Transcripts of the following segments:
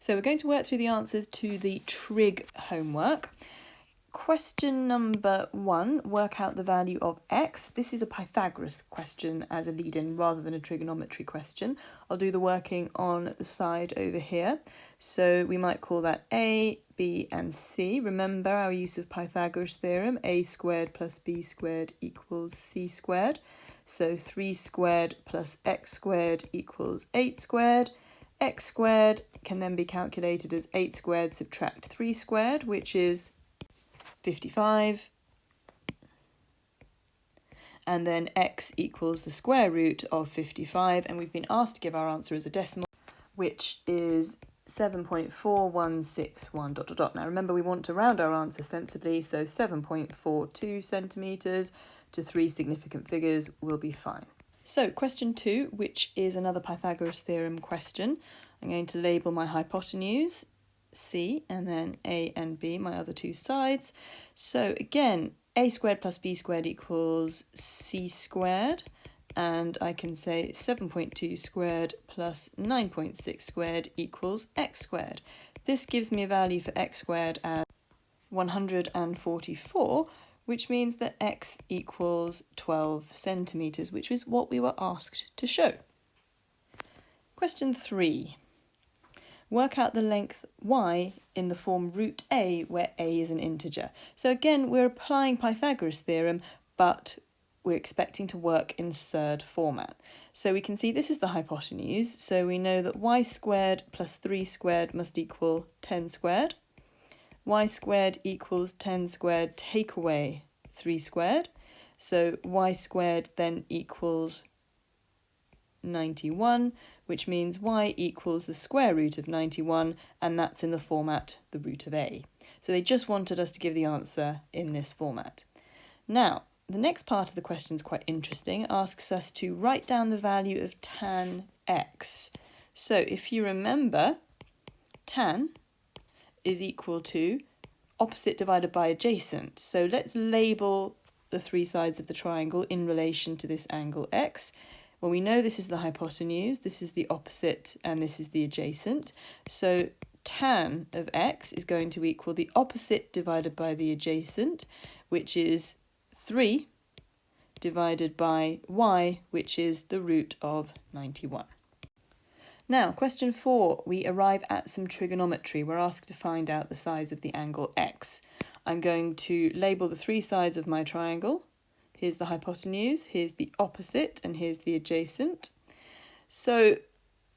So we're going to work through the answers to the trig homework. Question number 1, work out the value of x. This is a Pythagoras question as a lead-in rather than a trigonometry question. I'll do the working on the side over here. So we might call that A, B and C. Remember our use of Pythagoras Theorem, a squared plus b squared equals c squared. So 3 squared plus x squared equals 8 squared. X squared can then be calculated as 8 squared subtract 3 squared, which is 55, and then x equals the square root of 55, and we've been asked to give our answer as a decimal, which is 7.4161 ... Now remember, we want to round our answer sensibly, so 7.42 centimetres to 3 significant figures will be fine. So question 2, which is another Pythagoras Theorem question. I'm going to label my hypotenuse C and then A and B, my other two sides. So again, a squared plus b squared equals c squared, and I can say 7.2 squared plus 9.6 squared equals x squared. This gives me a value for x squared as 144, which means that x equals 12 centimetres, which is what we were asked to show. Question 3. Work out the length y in the form root a, where a is an integer. So again, we're applying Pythagoras theorem, but we're expecting to work in surd format. So we can see this is the hypotenuse, so we know that y squared plus 3 squared must equal 10 squared. Y squared equals 10 squared, take away 3 squared. So y squared then equals 91, which means y equals the square root of 91, and that's in the format the root of a. So they just wanted us to give the answer in this format. Now, the next part of the question is quite interesting. It asks us to write down the value of tan x. So if you remember, tan is equal to opposite divided by adjacent. So let's label the three sides of the triangle in relation to this angle x. Well, we know this is the hypotenuse, this is the opposite, and this is the adjacent. So tan of x is going to equal the opposite divided by the adjacent, which is 3 divided by y, which is the root of 91. Now, question 4, we arrive at some trigonometry. We're asked to find out the size of the angle x. I'm going to label the three sides of my triangle. Here's the hypotenuse, here's the opposite, and here's the adjacent. So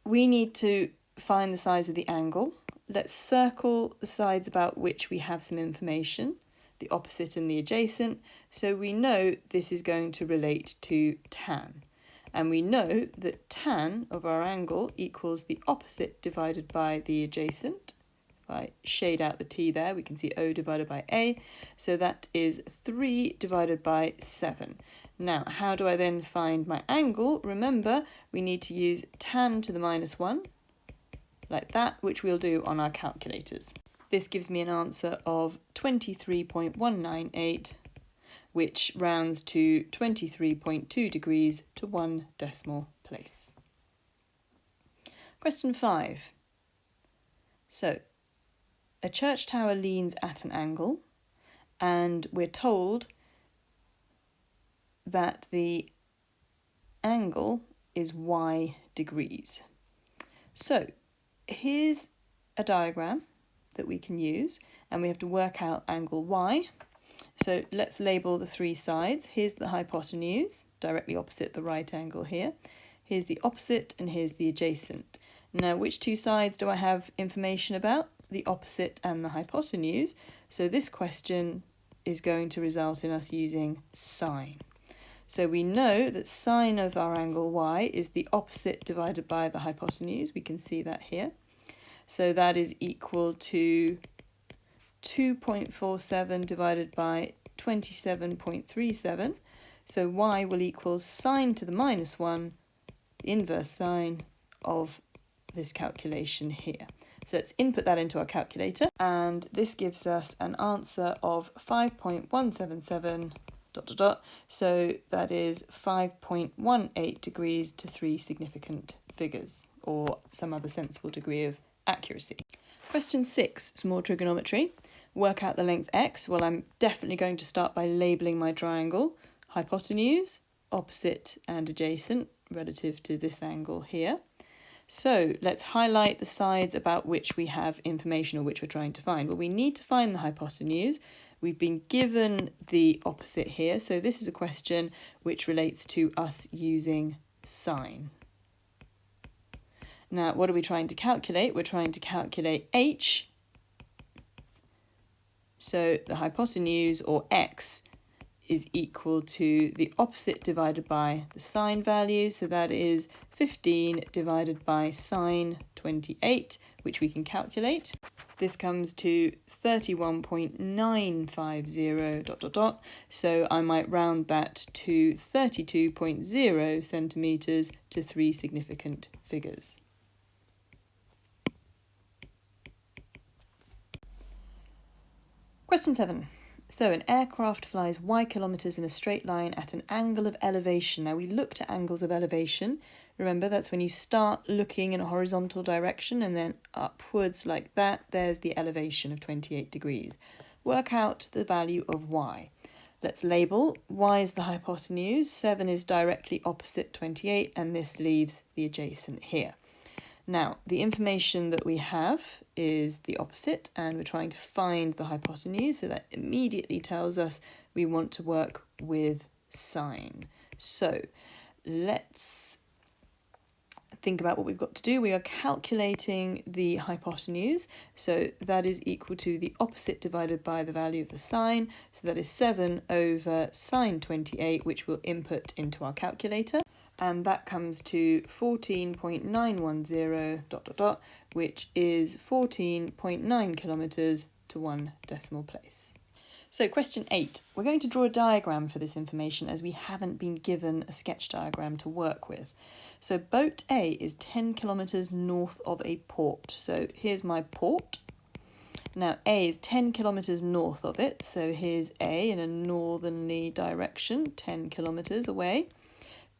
we need to find the size of the angle. Let's circle the sides about which we have some information, the opposite and the adjacent. So we know this is going to relate to tan. And we know that tan of our angle equals the opposite divided by the adjacent. If I shade out the t there, we can see O divided by A. So that is 3 divided by 7. Now, how do I then find my angle? Remember, we need to use tan to the minus 1, like that, which we'll do on our calculators. This gives me an answer of 23.198, which rounds to 23.2 degrees to 1 decimal place. Question 5. So, a church tower leans at an angle, and we're told that the angle is y degrees. So, here's a diagram that we can use, and we have to work out angle y. So let's label the three sides. Here's the hypotenuse, directly opposite the right angle here. Here's the opposite, and here's the adjacent. Now, which two sides do I have information about? The opposite and the hypotenuse. So this question is going to result in us using sine. So we know that sine of our angle y is the opposite divided by the hypotenuse. We can see that here. So that is equal to 2.47 divided by 27.37. So y will equal sine to the minus 1, the inverse sine of this calculation here. So let's input that into our calculator, and this gives us an answer of 5.177 ... So that is 5.18 degrees to 3 significant figures, or some other sensible degree of accuracy. Question 6, some more trigonometry. Work out the length x. Well, I'm definitely going to start by labelling my triangle. Hypotenuse, opposite and adjacent relative to this angle here. So let's highlight the sides about which we have information or which we're trying to find. Well, we need to find the hypotenuse. We've been given the opposite here. So this is a question which relates to us using sine. Now, what are we trying to calculate? We're trying to calculate h. So the hypotenuse, or x, is equal to the opposite divided by the sine value. So that is 15 divided by sine 28, which we can calculate. This comes to 31.950 ... So I might round that to 32.0 centimetres to 3 significant figures. Question 7. So an aircraft flies y kilometres in a straight line at an angle of elevation. Now we looked at angles of elevation. Remember, that's when you start looking in a horizontal direction and then upwards like that. There's the elevation of 28 degrees. Work out the value of y. Let's label. Y is the hypotenuse, 7 is directly opposite 28, and this leaves the adjacent here. Now, the information that we have is the opposite, and we're trying to find the hypotenuse, so that immediately tells us we want to work with sine. So let's think about what we've got to do. We are calculating the hypotenuse, so that is equal to the opposite divided by the value of the sine, so that is 7 over sine 28, which we'll input into our calculator. And that comes to 14.910 ... which is 14.9 kilometres to 1 decimal place. So question 8. We're going to draw a diagram for this information as we haven't been given a sketch diagram to work with. So boat A is 10 kilometres north of a port. So here's my port. Now A is 10 kilometres north of it. So here's A in a northerly direction, 10 kilometres away.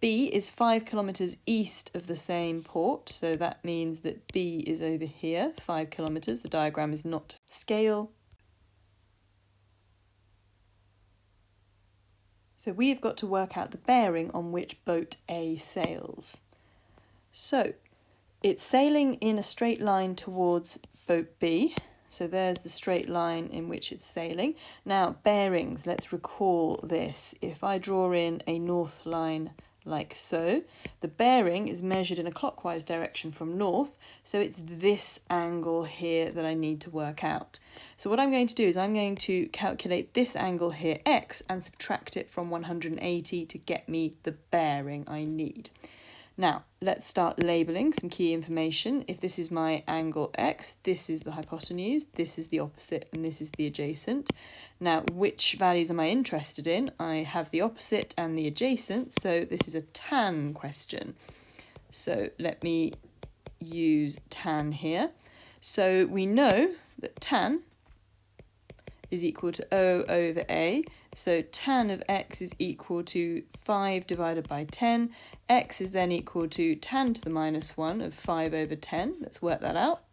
B is 5 kilometres east of the same port, so that means that B is over here, 5 kilometres. The diagram is not to scale. So we've got to work out the bearing on which boat A sails. So it's sailing in a straight line towards boat B. So there's the straight line in which it's sailing. Now, bearings, let's recall this. If I draw in a north line like so, the bearing is measured in a clockwise direction from north, so it's this angle here that I need to work out. So what I'm going to do is I'm going to calculate this angle here, x, and subtract it from 180 to get me the bearing I need. Now, let's start labelling some key information. If this is my angle x, this is the hypotenuse, this is the opposite, and this is the adjacent. Now, which values am I interested in? I have the opposite and the adjacent, so this is a tan question. So let me use tan here. So we know that tan is equal to O over A. So tan of x is equal to 5 divided by 10. X is then equal to tan to the minus 1 of 5 over 10. Let's work that out.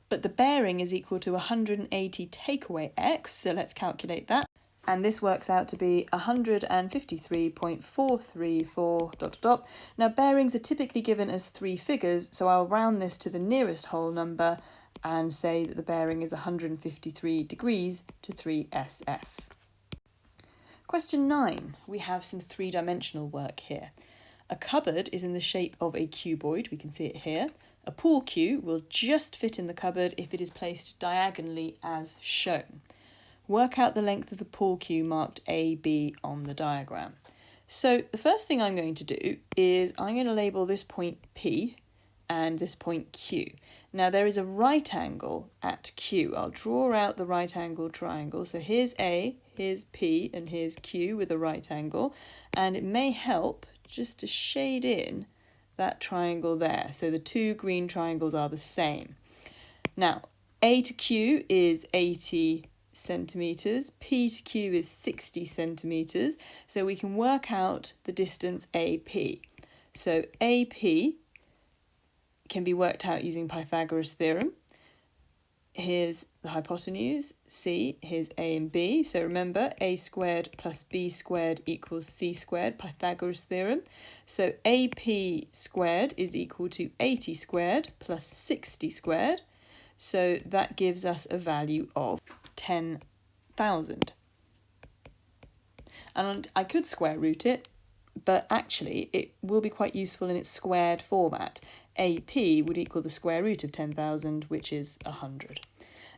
But the bearing is equal to 180 take away x, so let's calculate that. And this works out to be 153.434 ... Now bearings are typically given as 3 figures, so I'll round this to the nearest whole number and say that the bearing is 153 degrees to 3 SF. Question 9. We have some 3-dimensional work here. A cupboard is in the shape of a cuboid, we can see it here. A pool cue will just fit in the cupboard if it is placed diagonally as shown. Work out the length of the pool cue marked AB on the diagram. So the first thing I'm going to do is I'm going to label this point P and this point Q. Now there is a right angle at Q. I'll draw out the right angle triangle. So here's A, here's P, and here's Q with a right angle. And it may help just to shade in that triangle there. So the 2 green triangles are the same. Now, A to Q is 80 centimetres, P to Q is 60 centimetres. So we can work out the distance AP. So AP can be worked out using Pythagoras Theorem. here's the hypotenuse, C, here's A and B. So remember, A squared plus B squared equals C squared, Pythagoras Theorem. So AP squared is equal to 80 squared plus 60 squared. So that gives us a value of 10,000. And I could square root it, but actually it will be quite useful in its squared format. AP would equal the square root of 10,000, which is 100.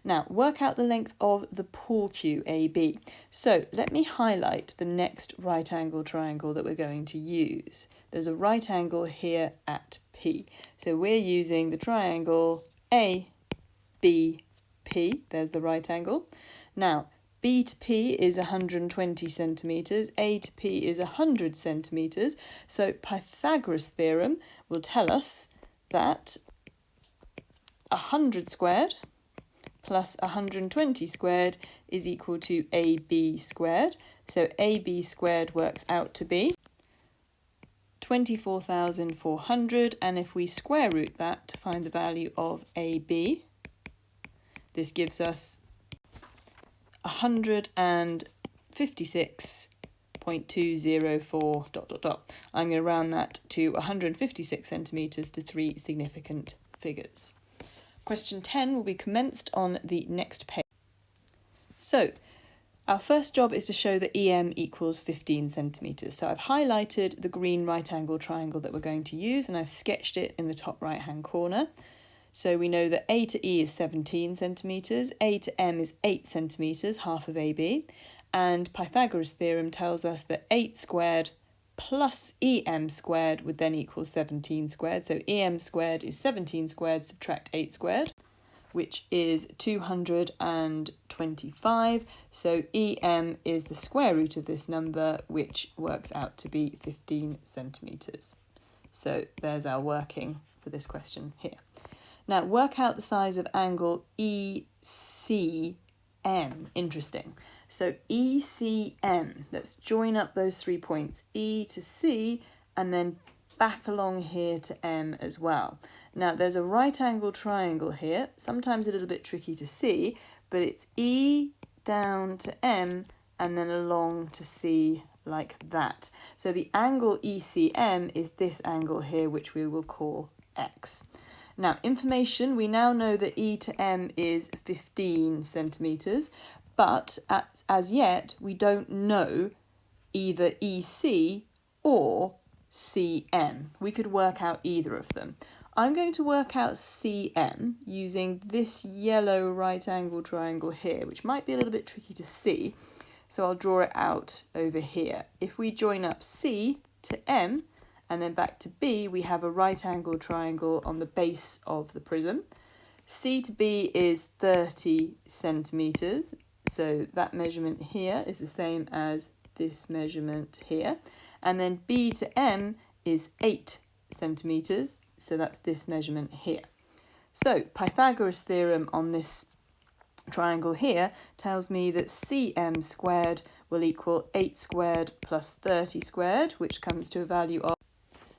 Now, work out the length of the pool cue AB. So let me highlight the next right angle triangle that we're going to use. There's a right angle here at P. So we're using the triangle ABP. There's the right angle. Now, B to P is 120 centimetres, A to P is 100 centimetres. So Pythagoras Theorem will tell us that 100 squared plus 120 squared is equal to AB squared. So AB squared works out to be 24,400, and if we square root that to find the value of AB, this gives us 156.204 ... I'm going to round that to 156 centimetres to 3 significant figures. Question 10 will be commenced on the next page. So, our first job is to show that EM equals 15 centimetres. So I've highlighted the green right angle triangle that we're going to use, and I've sketched it in the top right hand corner. So we know that A to E is 17 centimetres, A to M is 8 centimetres, half of AB, and Pythagoras Theorem tells us that 8 squared plus EM squared would then equal 17 squared. So EM squared is 17 squared, subtract 8 squared, which is 225. So EM is the square root of this number, which works out to be 15 centimetres. So there's our working for this question here. Now, work out the size of angle ECM. Interesting. So ECM, let's join up those 3 points, E to C, and then back along here to M as well. Now, there's a right angle triangle here, sometimes a little bit tricky to see, but it's E down to M and then along to C like that. So the angle ECM is this angle here, which we will call X. Now, information, we now know that E to M is 15 centimetres, but as yet, we don't know either EC or CM. We could work out either of them. I'm going to work out CM using this yellow right angle triangle here, which might be a little bit tricky to see, so I'll draw it out over here. If we join up C to M, and then back to B, we have a right angle triangle on the base of the prism. C to B is 30 centimetres, so that measurement here is the same as this measurement here. And then B to M is 8 centimetres, so that's this measurement here. So Pythagoras Theorem on this triangle here tells me that CM squared will equal 8 squared plus 30 squared, which comes to a value of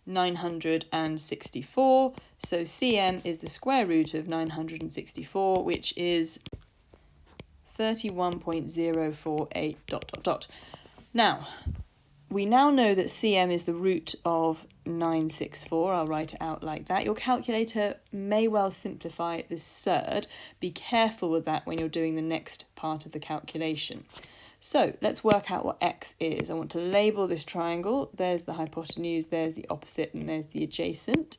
964. So CM is the square root of 964, which is 31.048 ... Now, we now know that CM is the root of 964. I'll write it out like that. Your calculator may well simplify this third. Be careful with that when you're doing the next part of the calculation. So let's work out what X is. I want to label this triangle. There's the hypotenuse, there's the opposite, and there's the adjacent.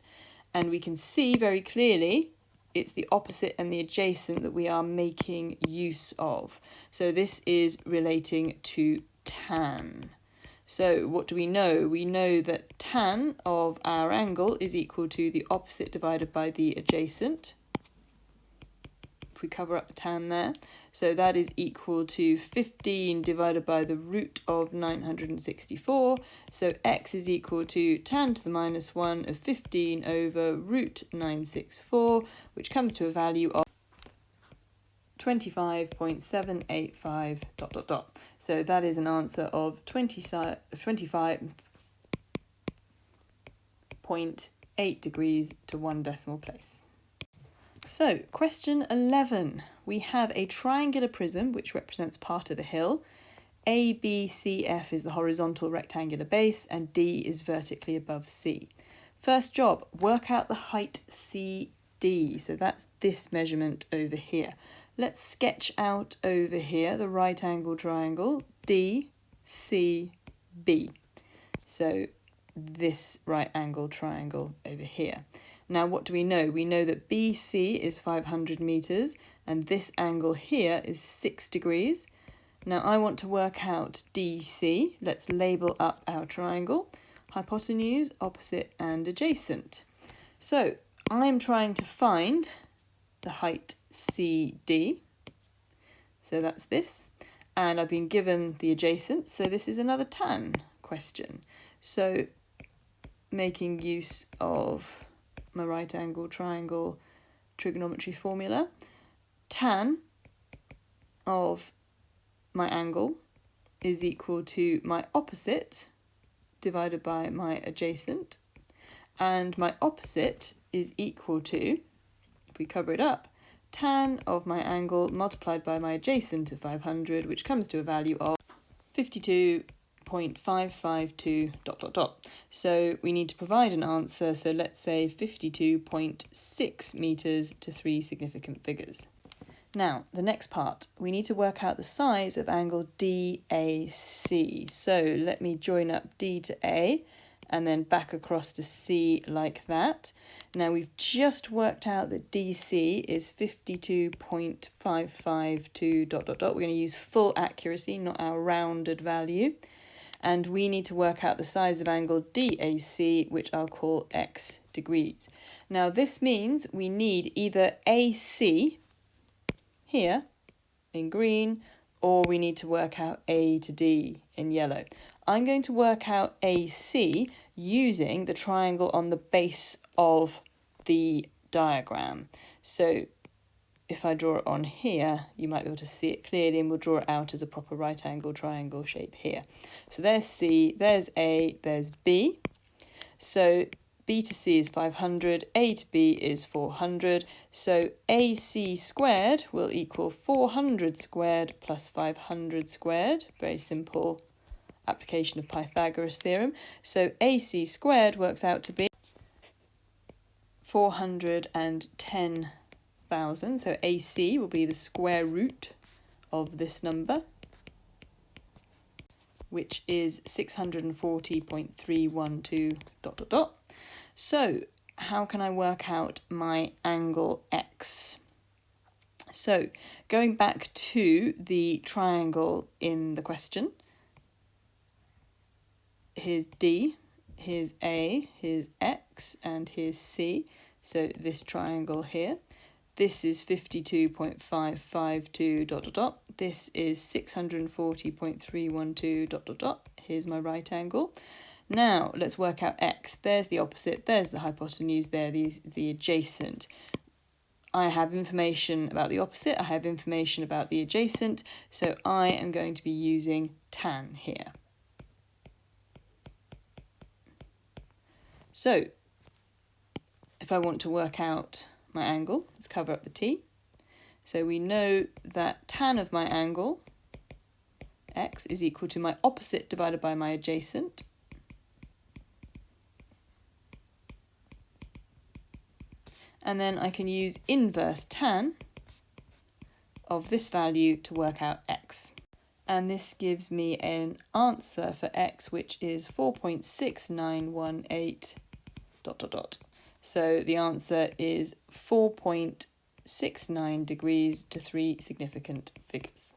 And we can see very clearly it's the opposite and the adjacent that we are making use of. So this is relating to tan. So what do we know? We know that tan of our angle is equal to the opposite divided by the adjacent. If we cover up the tan there. So that is equal to 15 divided by the root of 964. So X is equal to tan to the minus 1 of 15 over root 964, which comes to a value of 25.785 ... So that is an answer of 25.8 degrees to 1 decimal place. So, question 11. We have a triangular prism which represents part of a hill. ABCF is the horizontal rectangular base and D is vertically above C. First job, work out the height CD. So that's this measurement over here. Let's sketch out over here the right angle triangle DCB. So this right angle triangle over here. Now what do we know? We know that BC is 500 meters and this angle here is 6 degrees. Now I want to work out DC. Let's label up our triangle. Hypotenuse, opposite and adjacent. So I'm trying to find the height CD. So that's this. And I've been given the adjacent. So this is another tan question. So making use of my right angle triangle trigonometry formula, tan of my angle is equal to my opposite divided by my adjacent, and my opposite is equal to, if we cover it up, tan of my angle multiplied by my adjacent of 500, which comes to a value of 52.552 ... So we need to provide an answer, so let's say 52.6 meters to 3 significant figures. Now, the next part, we need to work out the size of angle DAC. So let me join up D to A and then back across to C like that. Now we've just worked out that DC is 52.552 ... We're going to use full accuracy, not our rounded value. And we need to work out the size of angle DAC, which I'll call X degrees. Now this means we need either AC here in green, or we need to work out A to D in yellow. I'm going to work out AC using the triangle on the base of the diagram. So if I draw it on here, you might be able to see it clearly, and we'll draw it out as a proper right angle triangle shape here. So there's C, there's A, there's B. So B to C is 500, A to B is 400, so AC squared will equal 400 squared plus 500 squared. Very simple application of Pythagoras Theorem. So AC squared works out to be 410,000, so AC will be the square root of this number, which is 640.312 ... So how can I work out my angle X? So going back to the triangle in the question, here's D, here's A, here's X, and here's C. So this triangle here, this is 52.552 ... This is 640.312 ... Here's my right angle. Now let's work out X. There's the opposite, there's the hypotenuse, there the adjacent. I have information about the opposite, I have information about the adjacent, so I am going to be using tan here. So if I want to work out my angle, let's cover up the T. So we know that tan of my angle, X, is equal to my opposite divided by my adjacent. And then I can use inverse tan of this value to work out X. And this gives me an answer for X, which is 4.6918 ... So the answer is 4.69 degrees to 3 significant figures.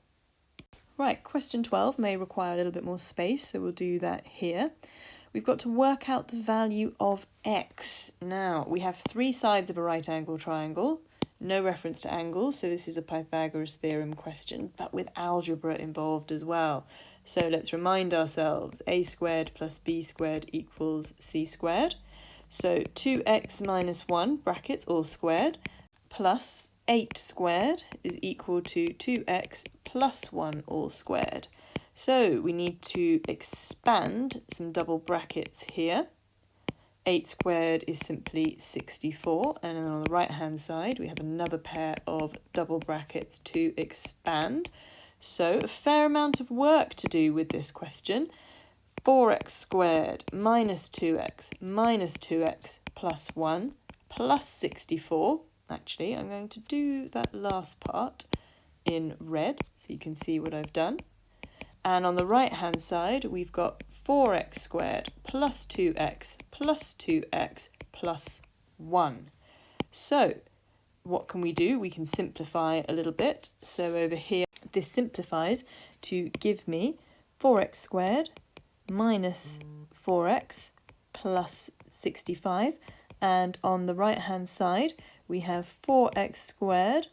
Right, question 12 may require a little bit more space, so we'll do that here. We've got to work out the value of X. Now, we have 3 sides of a right angle triangle, no reference to angles, so this is a Pythagoras Theorem question, but with algebra involved as well. So let's remind ourselves, a squared plus b squared equals c squared. So 2x minus 1, brackets, all squared, plus 8 squared is equal to 2x plus 1, all squared. So we need to expand some double brackets here. 8 squared is simply 64, and then on the right hand side we have another pair of double brackets to expand. So a fair amount of work to do with this question. 4x squared minus 2x plus 1 plus 64. Actually, I'm going to do that last part in red so you can see what I've done. And on the right hand side we've got 4x squared plus 2x plus 1. So what can we do? We can simplify a little bit. So over here this simplifies to give me 4x squared minus 4x plus 65, and on the right hand side we have 4x squared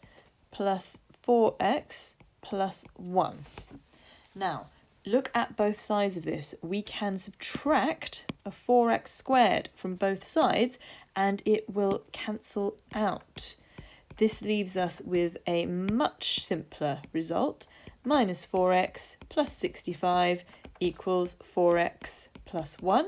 plus 4x plus 1. Now look at both sides of this. We can subtract a 4x squared from both sides and it will cancel out. This leaves us with a much simpler result. Minus 4x plus 65 equals 4x plus 1.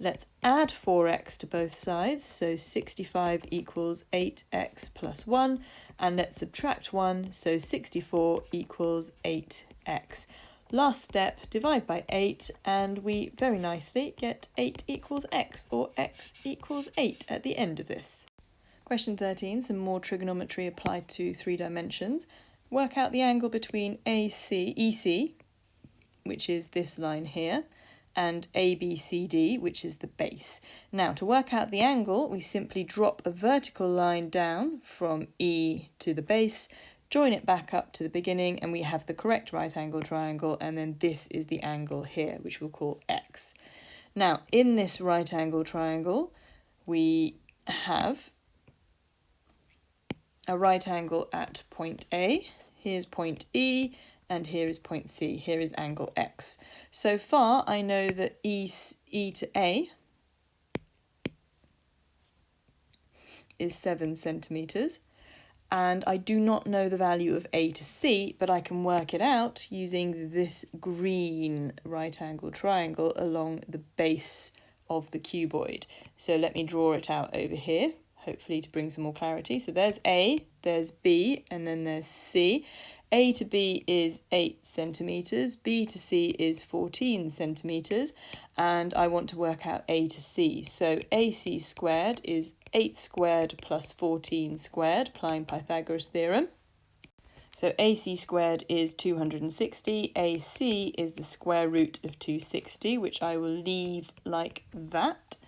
Let's add 4x to both sides, so 65 equals 8x plus 1, and let's subtract 1, so 64 equals 8x. Last step, divide by 8, and we very nicely get 8 equals x, or x equals 8 at the end of this. Question 13, some more trigonometry applied to 3 dimensions. Work out the angle between EC, which is this line here, and ABCD, which is the base. Now, to work out the angle, we simply drop a vertical line down from E to the base, join it back up to the beginning, and we have the correct right angle triangle, and then this is the angle here, which we'll call X. Now, in this right angle triangle, we have a right angle at point A, here's point E, and here is point C. Here is angle X. So far, I know that E to A is 7 centimetres, and I do not know the value of A to C, but I can work it out using this green right angle triangle along the base of the cuboid. So let me draw it out over here, hopefully to bring some more clarity. So there's A, there's B, and then there's C. A to B is 8 centimetres, B to C is 14 centimetres, and I want to work out A to C. So AC squared is 8 squared plus 14 squared, applying Pythagoras Theorem. So AC squared is 260, AC is the square root of 260, which I will leave like that.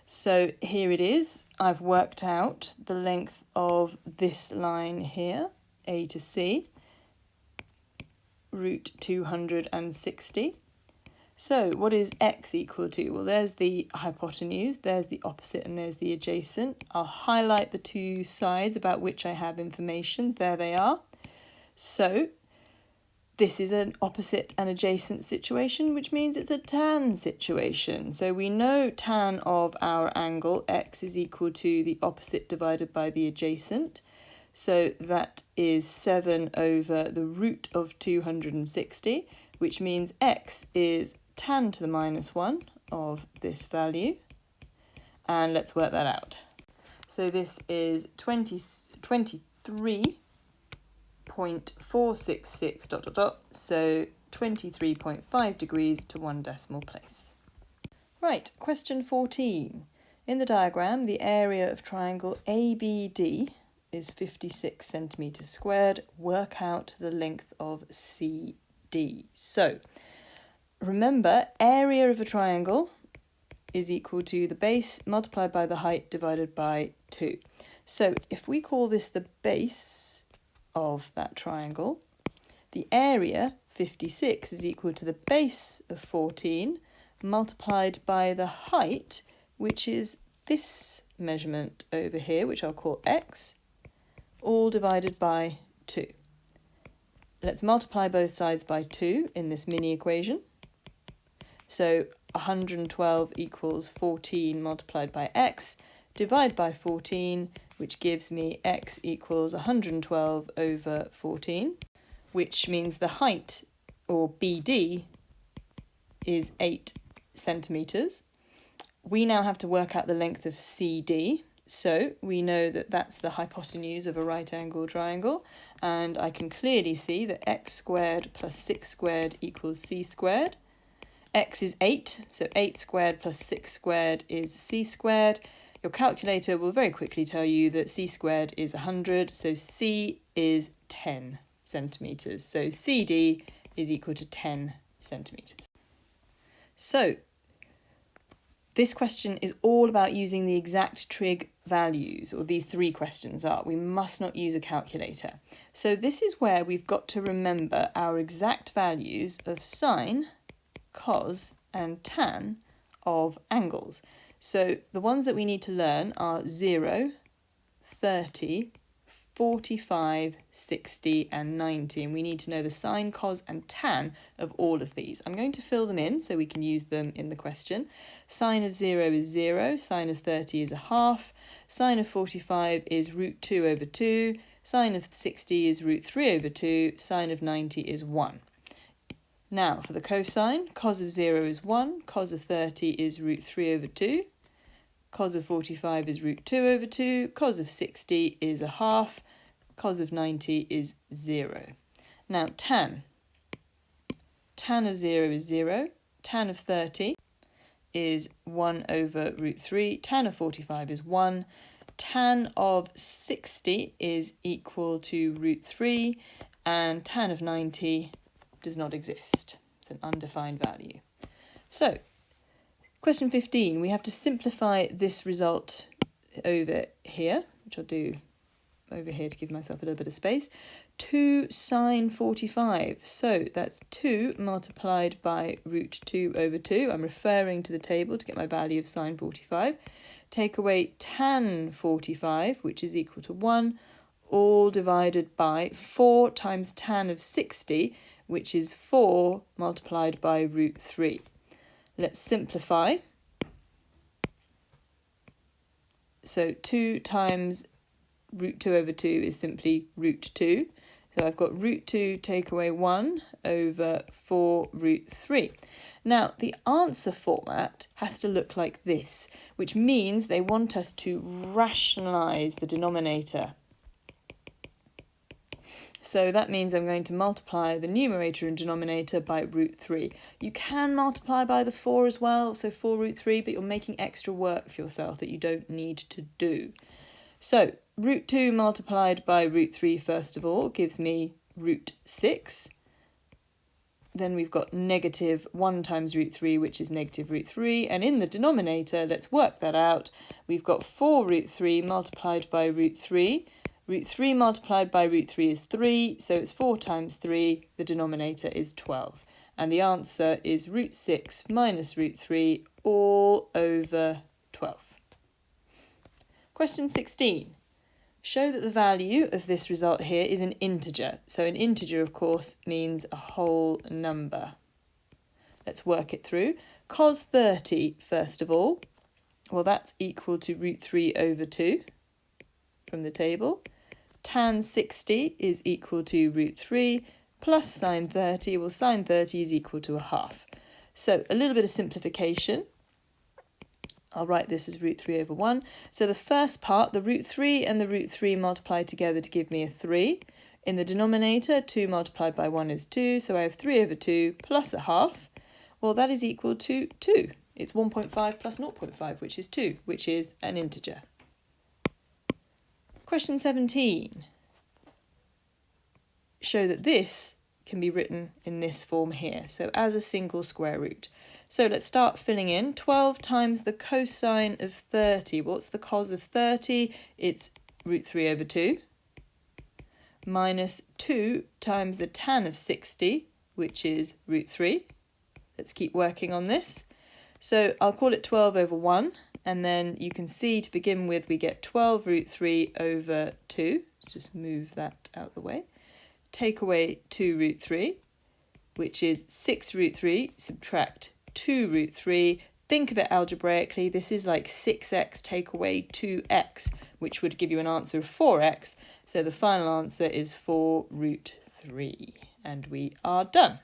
So here it is. I've worked out the length of this line here, A to C, root 260. So what is x equal to? Well, there's the hypotenuse, there's the opposite, and there's the adjacent. I'll highlight the two sides about which I have information. There they are. So this is an opposite and adjacent situation, which means it's a tan situation. So we know tan of our angle x is equal to the opposite divided by the adjacent. So that is 7 over the root of 260, which means x is tan to the minus 1 of this value. And let's work that out. So this is 23.466 ... so 23.5 degrees to 1 decimal place. Right, question 14. In the diagram, the area of triangle ABD is 56 centimetres squared. Work out the length of CD. So remember, area of a triangle is equal to the base multiplied by the height divided by 2. So if we call this the base of that triangle, the area 56 is equal to the base of 14 multiplied by the height, which is this measurement over here, which I'll call x, all divided by 2. Let's multiply both sides by 2 in this mini equation. So 112 equals 14 multiplied by x, divide by 14, which gives me x equals 112 over 14, which means the height, or BD, is 8 centimetres, we now have to work out the length of CD. So we know that that's the hypotenuse of a right angle triangle, and I can clearly see that x squared plus 6 squared equals c squared. X is 8, so 8 squared plus 6 squared is c squared. Your calculator will very quickly tell you that c squared is 100, so c is 10 centimetres. So CD is equal to 10 centimetres. So this question is all about using the exact trig values, or these three questions are. We must not use a calculator. So this is where we've got to remember our exact values of sine, cos and tan of angles. So the ones that we need to learn are 0, 30, 45, 60 and 90, and we need to know the sine, cos and tan of all of these. I'm going to fill them in so we can use them in the question. Sine of 0 is 0, sine of 30 is a half, sine of 45 is root 2 over 2, sine of 60 is root 3 over 2, sine of 90 is 1. Now for the cosine, cos of 0 is 1, cos of 30 is root 3 over 2, cos of 45 is root 2 over 2, cos of 60 is a half, cos of 90 is 0. Now tan. Tan of 0 is 0, tan of 30 is 1 over root 3, tan of 45 is 1, tan of 60 is equal to root 3, and tan of 90 does not exist. It's an undefined value. So, question 15, we have to simplify this result over here, which I'll do over here to give myself a little bit of space. 2 sine 45, so that's 2 multiplied by root 2 over 2. I'm referring to the table to get my value of sine 45. Take away tan 45, which is equal to 1, all divided by 4 times tan of 60, which is 4 multiplied by root 3. Let's simplify. So 2 times root 2 over 2 is simply root 2. So I've got root 2 take away 1 over 4 root 3. Now, the answer format has to look like this, which means they want us to rationalise the denominator. So that means I'm going to multiply the numerator and denominator by root 3. You can multiply by the 4 as well, so 4 root 3, but you're making extra work for yourself that you don't need to do. So root 2 multiplied by root 3 first of all gives me root 6. Then we've got negative 1 times root 3, which is negative root 3. And in the denominator, let's work that out. We've got 4 root 3 multiplied by root 3. Root 3 multiplied by root 3 is 3, so it's 4 times 3, the denominator is 12. And the answer is root 6 minus root 3 all over 12. Question 16. Show that the value of this result here is an integer. So an integer, of course, means a whole number. Let's work it through. Cos 30, first of all, well, that's equal to root 3 over 2 from the table. Tan 60 is equal to root 3 plus sine 30. Well, sine 30 is equal to a half. So a little bit of simplification. I'll write this as root 3 over 1. So the first part, the root 3 and the root 3 multiply together to give me a 3. In the denominator, 2 multiplied by 1 is 2, so I have 3 over 2 plus a half. Well, that is equal to 2. It's 1.5 plus 0.5, which is 2, which is an integer. Question 17. Show that this can be written in this form here, so as a single square root. So let's start filling in. 12 times the cosine of 30. What's the cos of 30? It's root 3 over 2. Minus 2 times the tan of 60, which is root 3. Let's keep working on this. So I'll call it 12 over 1. And then you can see to begin with we get 12 root 3 over 2. Let's just move that out of the way. Take away 2 root 3, which is 6 root 3, subtract 2 root 3. Think of it algebraically. This is like 6x take away 2x, which would give you an answer of 4x. So the final answer is 4 root 3. And we are done.